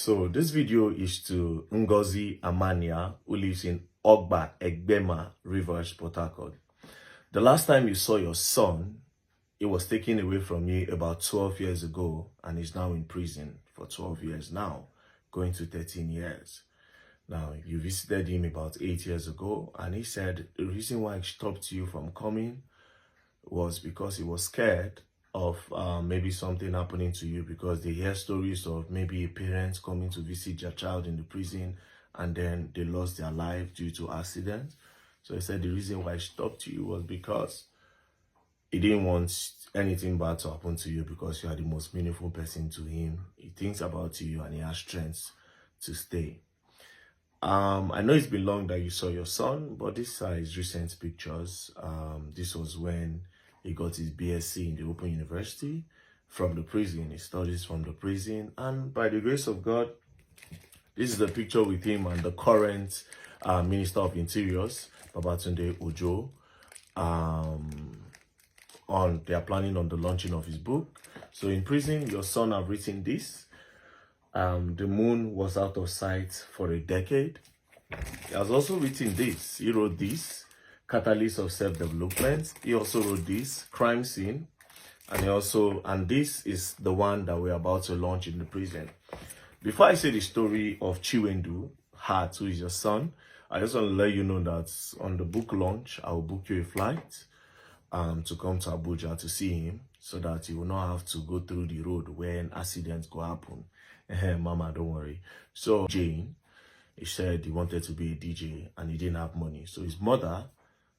So this video is to Ngozi Amania, who lives in Ogba, Egbema, Rivers, Port Harcourt. The last time you saw your son, it was taken away from you about 12 years ago, and he's now in prison for 12 years now, going to 13 years. Now, you visited him about 8 years ago, and he said the reason why he stopped you from coming was because he was scared of maybe something happening to you, because they hear stories of maybe parents coming to visit their child in the prison and then they lost their life due to accidents. So he said the reason why he stopped you was because he didn't want anything bad to happen to you, because you are the most meaningful person to him. He thinks about you and he has strength to stay. I know it's been long that you saw your son, but these are his recent pictures. This was when he got his BSc in the Open University from the prison. He studies from the prison, and by the grace of God, this is the picture with him and the current Minister of Interiors, Babatunde Ojo. They are planning on the launching of his book. So in prison, your son have written this. The moon was out of sight for a decade. He has also written this. He wrote this, Catalyst of Self-Development. He also wrote this, Crime Scene. And this is the one that we're about to launch in the prison. Before I say the story of Chinedu, who is your son, I just want to let you know that on the book launch, I will book you a flight to come to Abuja to see him, so that you will not have to go through the road when accidents go happen. Mama, don't worry. So Jane, he said he wanted to be a DJ and he didn't have money. So his mother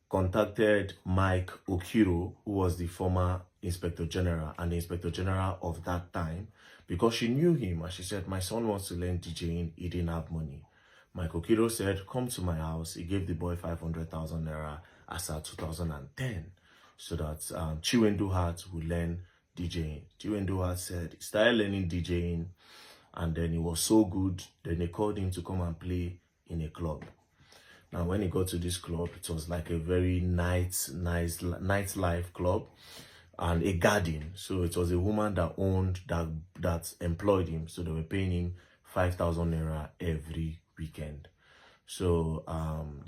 contacted Mike Okiro, who was the former Inspector General and the Inspector General of that time, because she knew him, and she said, my son wants to learn DJing, he didn't have money. Mike Okiro said, come to my house. He gave the boy 500,000 naira as at 2010, so that Chinedu would learn DJing. Chinedu said he started learning DJing, and then he was so good, then they called him to come and play in a club. Now, when he got to this club, it was like a very nice nightlife club and a garden. So it was a woman that owned that employed him. So they were paying him 5,000 naira every weekend. So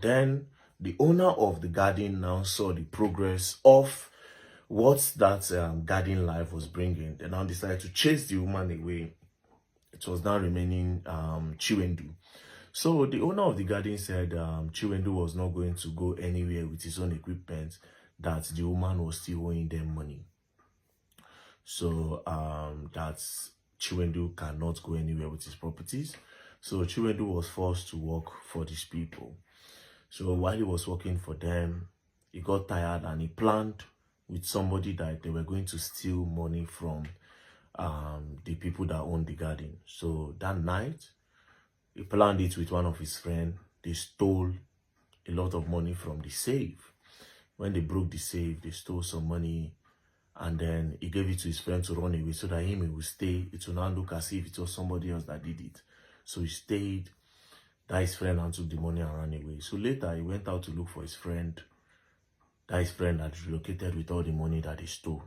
then the owner of the garden now saw the progress of what that garden life was bringing. They now decided to chase the woman away. It was now remaining Chinedu. So the owner of the garden said Chinedu was not going to go anywhere with his own equipment, that the woman was still owing them money. So that Chinedu cannot go anywhere with his properties. So Chinedu was forced to work for these people. So while he was working for them, he got tired and he planned with somebody that they were going to steal money from the people that owned the garden. So that night, he planned it with one of his friends. They stole a lot of money from the safe. When they broke the safe, they stole some money, and then he gave it to his friend to run away, so that he would stay. It will not look as if it was somebody else that did it. So he stayed. That his friend and took the money and ran away. So later, he went out to look for his friend. That his friend had relocated with all the money that he stole.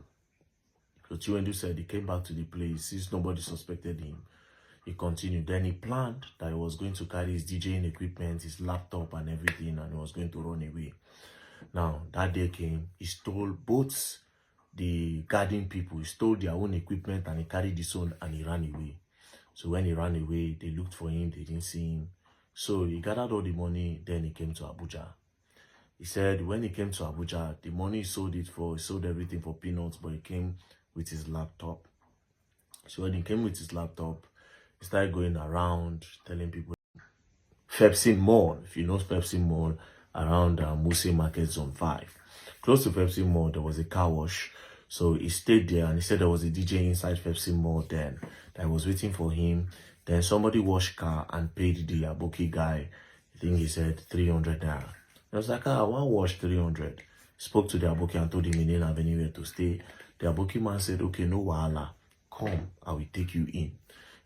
So Chinedu said he came back to the place since nobody suspected him. He continued. Then he planned that he was going to carry his DJing equipment, his laptop and everything, and he was going to run away. Now, that day came. He stole both the garden people. He stole their own equipment and he carried his own and he ran away. So when he ran away, they looked for him. They didn't see him. So he gathered all the money. Then he came to Abuja. He said when he came to Abuja, the money he sold everything for peanuts, but he came with his laptop. So when he came with his laptop, he started going around telling people Pepsi Mall, if you know Pepsi Mall, around Muse Market Zone 5. Close to Pepsi Mall, there was a car wash. So he stayed there and he said there was a DJ inside Pepsi Mall then that was waiting for him. Then somebody washed car and paid the Aboki guy, I think he said 300 naira. I was like, one wash 300. Spoke to the Aboki and told him he didn't have anywhere to stay. The Aboki man said, okay, no wahala, come, I will take you in.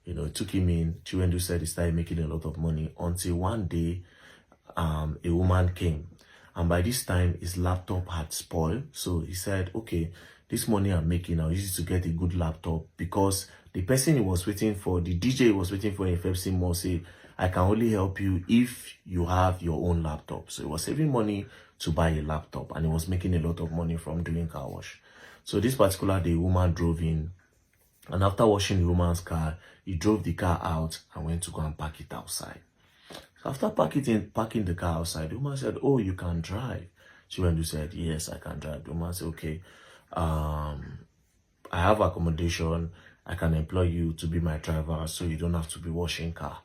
You know, it took him in. Chinedu said he started making a lot of money until one day a woman came. And by this time, his laptop had spoiled. So he said, okay, this money I'm making, I'll use it to get a good laptop, because the person he was waiting for, the DJ he was waiting for in Pepsi Mall, say, I can only help you if you have your own laptop. So he was saving money to buy a laptop, and he was making a lot of money from doing car wash. So this particular day, woman drove in, and after washing the woman's car, he drove the car out and went to go and park it outside. So after parking the car outside, the woman said, oh, you can drive. Chinedu said, yes, I can drive. The woman said, okay, I have accommodation. I can employ you to be my driver so you don't have to be washing car.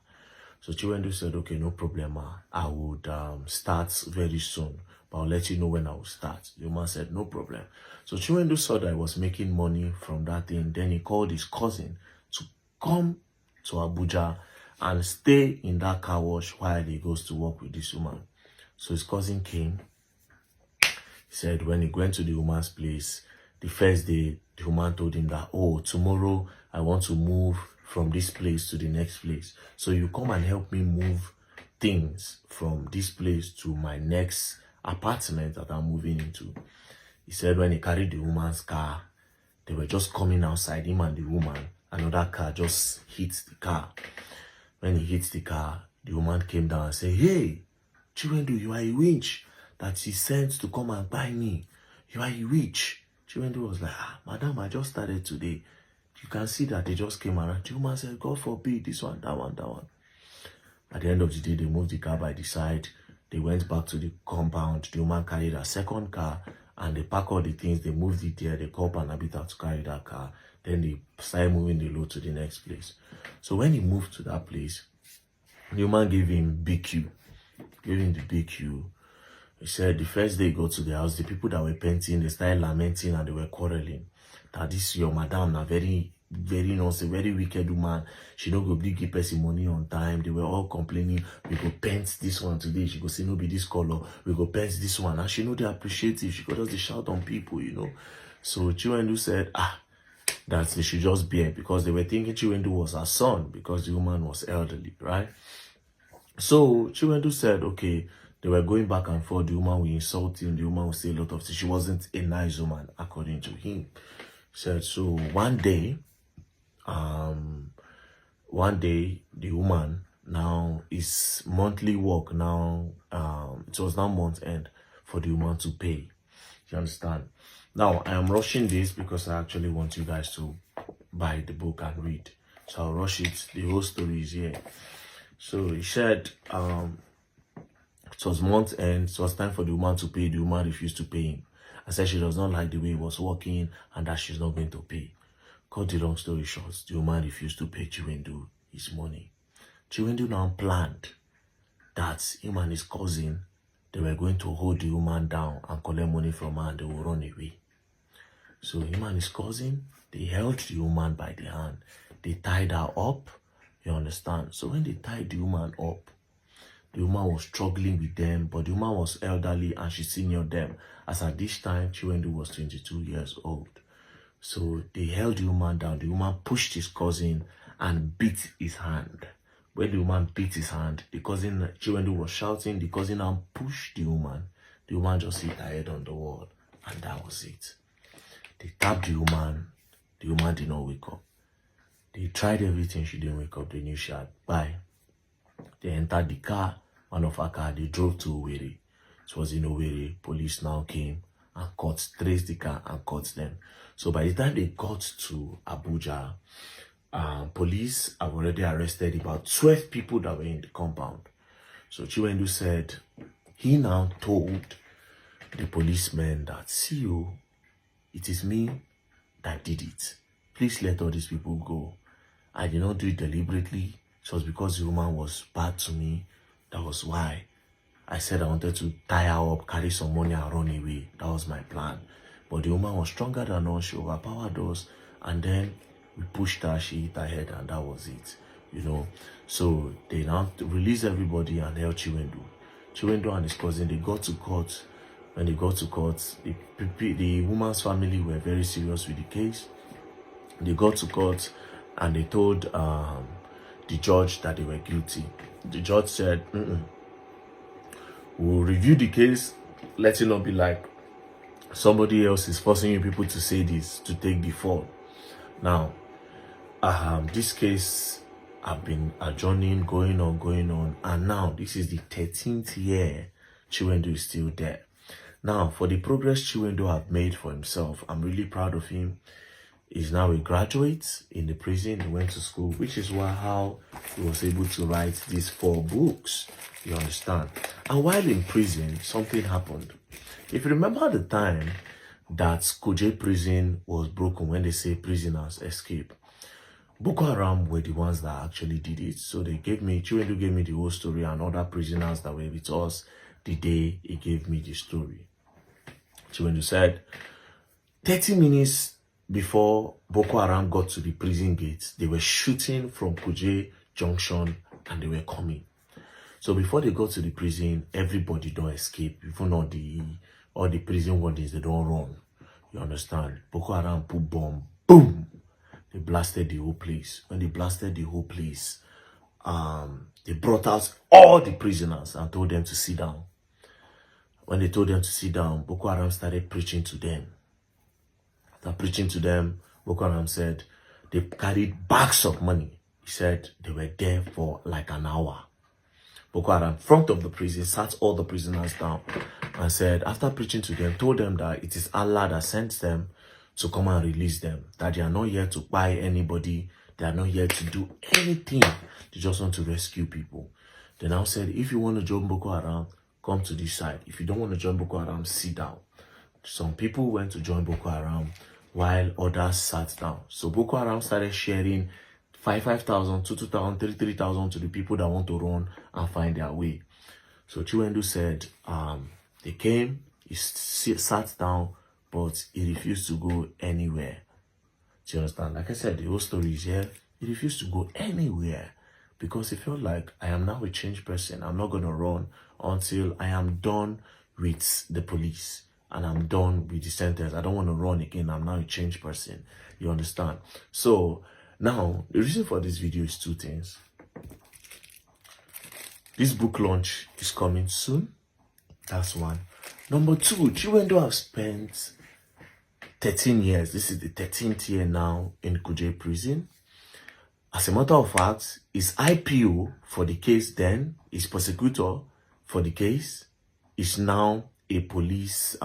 So Chinedu said, okay, no problem. I would start very soon, but I'll let you know when I will start. The woman said, no problem. So Chinedu saw that I was making money from that thing. Then he called his cousin to come to Abuja and stay in that car wash while he goes to work with this woman. So his cousin came. He said when he went to the woman's place, the first day, the woman told him that, oh, tomorrow I want to move from this place to the next place. So you come and help me move things from this place to my next apartment that I'm moving into. He said when he carried the woman's car, they were just coming outside, him and the woman. Another car just hit the car. When he hit the car, the woman came down and said, hey, Chinedu, you are a witch that she sent to come and buy me. You are a witch. Chinedu was like, madam, I just started today. You can see that they just came around. The woman said, God forbid, this one, that one, that one. At the end of the day, they moved the car by the side. They went back to the compound. The woman carried a second car and they packed all the things. They moved it there. They called Panabita to carry that car. Then they started moving the load to the next place. So when he moved to that place, the woman gave him BQ. Gave him the BQ. He said the first day he got to the house, the people that were painting, they started lamenting and they were quarreling. That this your madam, a very wicked woman. She don't go give person money on time. They were all complaining. We go paint this one today. She go say no be this color. We go paint this one. And she know they appreciate it. She go just shout on people, you know. So Chinedu said, that they should just bear, because they were thinking Chinedu was her son because the woman was elderly, right? So Chinedu said, okay, they were going back and forth. The woman will insult him. The woman will say a lot of things. She wasn't a nice woman, according to him. He said, so one day, the woman, now is monthly work now, it was now month end for the woman to pay. You understand? Now, I am rushing this because I actually want you guys to buy the book and read. So I'll rush it. The whole story is here. So he said, it was month end. So it was time for the woman to pay. The woman refused to pay him. I said she does not like the way he was working and that she's not going to pay. Cut the long story short, the woman refused to pay Chinedu his money. Chinedu now planned that him and his cousin, they were going to hold the woman down and collect money from her and they will run away. So him and his cousin, they held the woman by the hand. They tied her up, you understand? So when they tied the woman up, the woman was struggling with them, but the woman was elderly and she senior them. As at this time, Chinedu was 22 years old. So they held the woman down. The woman pushed his cousin and beat his hand. When the woman beat his hand, the cousin, Chinedu was shouting. The cousin now pushed the woman. The woman just hit her head on the wall. And that was it. They tapped the woman. The woman did not wake up. They tried everything. She didn't wake up. They knew she had died. They entered the car. One of her car. They drove to Owerri. It was in Owerri. Police now came and traced the car and caught them. So by the time they got to Abuja, police have already arrested about 12 people that were in the compound. So Chinedu said he now told the policemen that, see you, it is me that did it. Please let all these people go. I did not do it deliberately. It was because the woman was bad to me. That was why I said I wanted to tie her up, carry some money and run away. That was my plan. But the woman was stronger than us. She overpowered us. And then we pushed her. She hit her head and that was it. You know. So they now released everybody and held Chinedu. Chinedu and his cousin, they got to court. When they got to court, the woman's family were very serious with the case. They got to court and they told the judge that they were guilty. The judge said, we'll review the case. Let it not be like somebody else is forcing you people to say this, to take the fall. Now, this case have been adjourning, going on, and now this is the 13th year Chinedu is still there. Now, for the progress Chinedu have made for himself, I'm really proud of him. He's now a graduate in the prison. He went to school, which is how he was able to write these 4 books. You understand? And while in prison, something happened. If you remember the time that Kuje prison was broken, when they say prisoners escape, Boko Haram were the ones that actually did it. So Chinedu gave me the whole story, and other prisoners that were with us the day he gave me the story. Chinedu said, 30 minutes before Boko Haram got to the prison gates, they were shooting from Kuje Junction and they were coming. So before they got to the prison, everybody don't escape. Even all the prison wardens, they don't run. You understand? Boko Haram put bomb, boom! They blasted the whole place. When they blasted the whole place, they brought out all the prisoners and told them to sit down. When they told them to sit down, Boko Haram started preaching to them. After preaching to them, Boko Haram said they carried bags of money. He said they were there for like an hour. Boko Haram, in front of the prison, sat all the prisoners down and said, after preaching to them, told them that it is Allah that sent them to come and release them. That they are not here to buy anybody. They are not here to do anything. They just want to rescue people. They now said, if you want to join Boko Haram, come to this side. If you don't want to join Boko Haram, sit down. Some people went to join Boko Haram while others sat down. So Boko Haram started sharing 5,000, 2,000, 3,000 to the people that want to run and find their way. So Chinedu said, they came, he sat down, but he refused to go anywhere. Do you understand? Like I said, the whole story is here. He refused to go anywhere because he felt like, I am now a changed person. I'm not going to run until I am done with the police and I'm done with the sentence. I don't want to run again. I'm now a changed person. You understand? So now, the reason for this video is 2 things. This book launch is coming soon. That's 1. Number 2, Chinedu have spent 13 years. This is the 13th year now in Kuje prison. As a matter of fact, his IPO for the case then, his prosecutor for the case, is now a police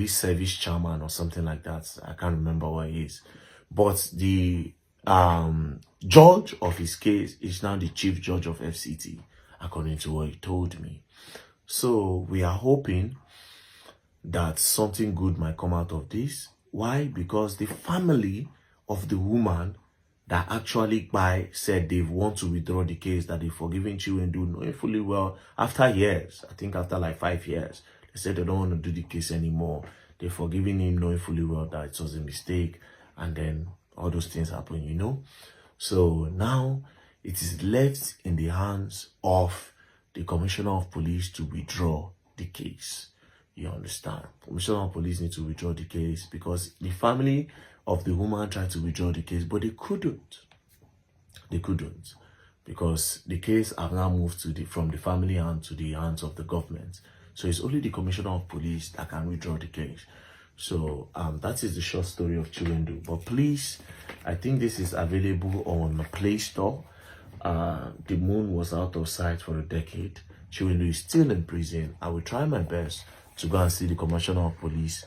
service chairman or something like that. I can't remember what he is. But the judge of his case is now the chief judge of FCT, according to what he told me. So we are hoping that something good might come out of this. Why? Because the family of the woman that actually said they want to withdraw the case, that they've forgiven Chinedu, knowing fully well, after years, I think after like 5 years, they said they don't want to do the case anymore. They've forgiven him, knowing fully well that it was a mistake, and then all those things happen, you know. So now it is left in the hands of the Commissioner of Police to withdraw the case. You understand? Commissioner of Police need to withdraw the case because the family of the woman tried to withdraw the case, but they couldn't. They couldn't because the case have now moved from the family hand to the hands of the government. So it's only the Commissioner of Police that can withdraw the case. So that is the short story of Chinedu. But please, I think this is available on the Play Store. The moon was out of sight for a decade. Chinedu is still in prison. I will try my best to go and see the Commissioner of Police